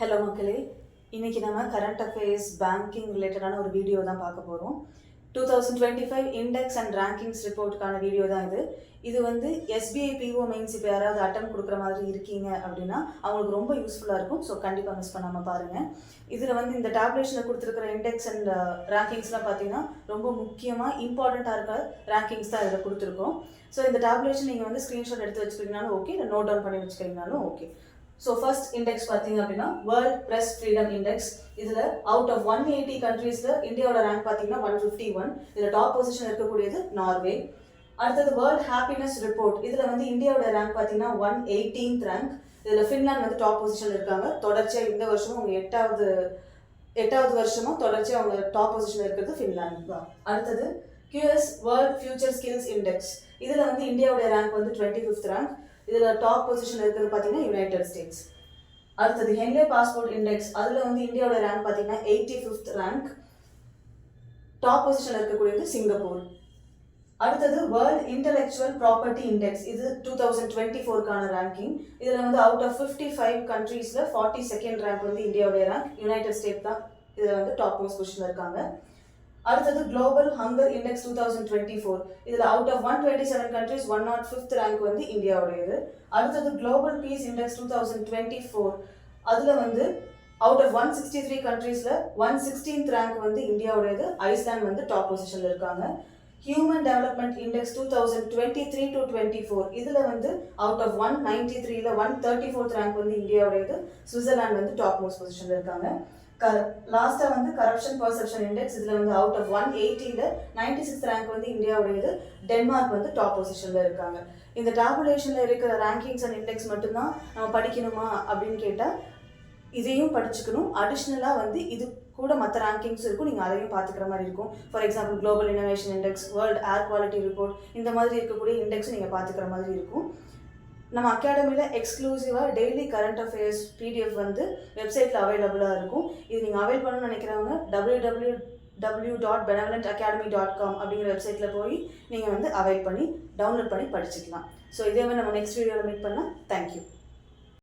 Hello மக்களே, இன்றைக்கி நம்ம கரண்ட் அஃபேர்ஸ் பேங்கிங் ரிலேட்டடான ஒரு வீடியோ தான் பார்க்க போகிறோம். 2025 இண்டெக்ஸ் அண்ட் ரேங்கிங்ஸ் ரிப்போர்ட்டுக்கான வீடியோ தான் இது. இது வந்து எஸ்பிஐ பிஓ மெயின்ஸ் இப்போ யாராவது அட்டம் கொடுக்குற மாதிரி இருக்கீங்க அப்படின்னா அவங்களுக்கு ரொம்ப யூஸ்ஃபுல்லாக இருக்கும். ஸோ கண்டிப்பாக மிஸ் பண்ணாமல் பாருங்கள். இதில் வந்து இந்த டேப்லேஷனில் கொடுத்துருக்கிற இண்டெக்ஸ் அண்ட் ரேங்கிங்ஸ்லாம் பார்த்தீங்கன்னா ரொம்ப முக்கியமாக இம்பார்ட்டண்ட்டாக இருக்கிற ரேங்கிங்ஸ் தான் இதில் கொடுத்துருக்கோம். ஸோ இந்த டேப்லேஷன் நீங்கள் வந்து ஸ்க்ரீன்ஷாட் எடுத்து வச்சுக்கிறீங்கனாலும் ஓகே, இல்லை நோட் டவுன் பண்ணி வச்சுக்கிறீங்கனாலும் ஓகே. ஸோ ஃபர்ஸ்ட் இண்டெக்ஸ் பார்த்தீங்க அப்படின்னா வேர்ல்ட் ப்ரெஸ் ஃப்ரீடம் இண்டெக்ஸ். இதில் அவுட் ஆஃப் 180 கண்ட்ரீஸில் இந்தியாவோட ரேங்க் பார்த்தீங்கன்னா 151. இதில் டாப் பொசிஷன் இருக்கக்கூடியது நார்வே. அடுத்தது வேர்ல்ட் ஹாப்பினஸ் ரிப்போர்ட். இதில் வந்து இந்தியாவோட ரேங்க் பார்த்தீங்கன்னா 118th ரேங்க். இதில் ஃபின்லாந்து வந்து டாப் பொசிஷன் இருக்காங்க. தொடர்ச்சியாக இந்த வருஷமும் அவங்க எட்டாவது வருஷமும் தொடர்ச்சியாக அவங்க டாப் பொசிஷன் இருக்கிறது ஃபின்லாந்து தான். அடுத்தது QS world future skills index. இதில் வந்து இந்தியாவோட ரேங்க் வந்து 25th ரேங்க். இதில் டாப் பொசிஷன் இருக்கிறது பார்த்தீங்கன்னா யுனைடெட் ஸ்டேட்ஸ். அடுத்தது ஹென்லே பாஸ்போர்ட் இண்டெக்ஸ். அதில் வந்து இந்தியாவோட ரேங்க் பார்த்தீங்கன்னா 85th ரேங்க். டாப் பொசிஷன் இருக்கக்கூடியது சிங்கப்பூர். அடுத்தது வேர்ல்ட் இன்டெலெக்சுவல் ப்ராப்பர்ட்டி இண்டெக்ஸ். இது 2024க்கான ரேங்கிங். இதில் வந்து அவுட் ஆஃப் 55 கண்ட்ரீஸில் 42nd ரேங்க் வந்து இந்தியாவுடைய ரேங்க். யுனைடெட் ஸ்டேட் தான் இதில் வந்து டாப் மோஸ்ட் பொசிஷனில் இருக்காங்க. அடுத்தது குளோபல் ஹங்கர் இண்டெக்ஸ் 2024. இதில் out of 127 countries 105th rank வந்து இந்தியாவுடையது. அடுத்தது குளோபல் பீஸ் இண்டெக்ஸ் 2024. அதில் வந்து அவுட் ஆஃப் 163 கண்ட்ரீஸில் 116th ரேங்க் வந்து இந்தியாவுடையது. ஐஸ்லாண்ட் வந்து டாப் பொசிஷனில் இருக்காங்க. Human development index 2023 to 24. இதில் வந்து அவுட் ஆஃப் 193ல் 134th ரேங்க் வந்து இந்தியாவுடையது. சுவிட்சர்லாந்து வந்து டாப் மோஸ்ட் பொசிஷனில் இருக்காங்க. லாஸ்ட்டாக வந்து கரப்ஷன் பர்செப்ஷன் இண்டெக்ஸ். இதில் வந்து அவுட் ஆஃப் 180ல் 96th ரேங்க் வந்து இந்தியாவுடையது. டென்மார்க் வந்து டாப் பொசிஷனில் இருக்காங்க. இந்த டேபுலேஷனில் இருக்கிற ரேங்கிங்ஸ் அண்ட் இண்டெக்ஸ் மட்டும்தான் நம்ம படிக்கணுமா அப்படின்னு கேட்டால் இதையும் படிச்சுக்கணும். அடிஷ்னலாக வந்து இது கூட மற்ற ரேங்கிங்ஸ் இருக்கும், நீங்கள் அதையும் பார்த்துக்கிற மாதிரி இருக்கும். For example global innovation index, world air quality report, இந்த மாதிரி இருக்கக்கூடிய இண்டெக்ஸும் நீங்கள் பார்த்துக்கிற மாதிரி இருக்கும். நம்ம அகாடமியில் எக்ஸ்க்ளூசிவாக டெய்லி கரண்ட் அஃபேர்ஸ் PDF வந்து வெப்சைட்டில் அவைலபிளாக இருக்கும். இது நீங்கள் அவைல் பண்ணணும்னு நினைக்கிறவங்க www.benevolentacademy.com அப்படிங்கிற வெப்சைட்டில் போய் நீங்கள் வந்து அவைல் பண்ணி டவுன்லோட் பண்ணி படிச்சுக்கலாம். ஸோ இதே மாதிரி நம்ம நெக்ஸ்ட் வீடியோவில் மீட் பண்ணலாம். தேங்க்யூ.